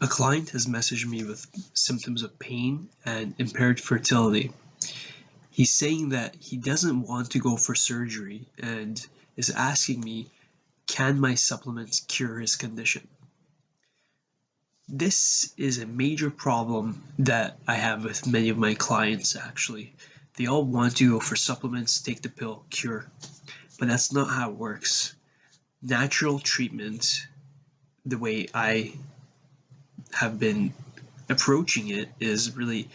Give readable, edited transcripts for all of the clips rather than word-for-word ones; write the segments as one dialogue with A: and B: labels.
A: A client has messaged me with symptoms of pain and impaired fertility. He's saying that he doesn't want to go for surgery and is asking me, can my supplements cure his condition? This is a major problem that I have with many of my clients, actually. They all want to go for supplements, take the pill, cure. But that's not how it works. Natural treatment, the way I have been approaching it, is really,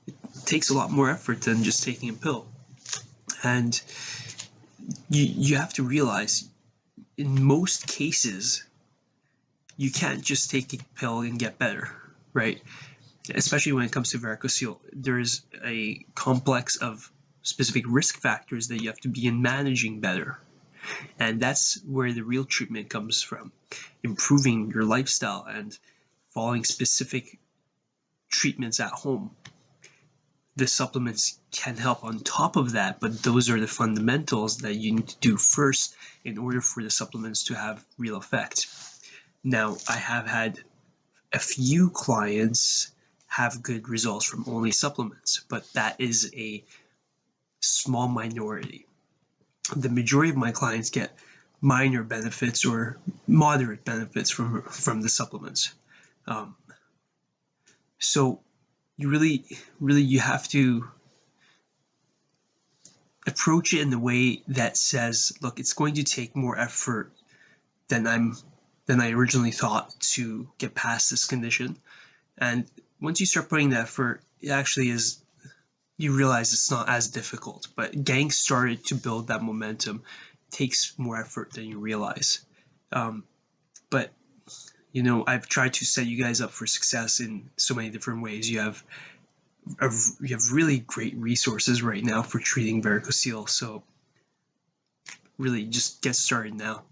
A: it takes a lot more effort than just taking a pill. And you have to realize, in most cases, you can't just take a pill and get better, right? Especially when it comes to varicocele, there's a complex of specific risk factors that you have to begin managing better. And that's where the real treatment comes from. Improving your lifestyle and following specific treatments at home. The supplements can help on top of that, but those are the fundamentals that you need to do first in order for the supplements to have real effect. Now, I have had a few clients have good results from only supplements, but that is a small minority. The majority of my clients get minor benefits or moderate benefits from the supplements. So you really you have to approach it in a way that says, look, it's going to take more effort than I originally thought to get past this condition. And once you start putting the effort, it actually is, you realize it's not as difficult. But getting started to build that momentum takes more effort than you realize. But you know, I've tried to set you guys up for success in so many different ways. You have really great resources right now for treating varicocele. So really, just get started now.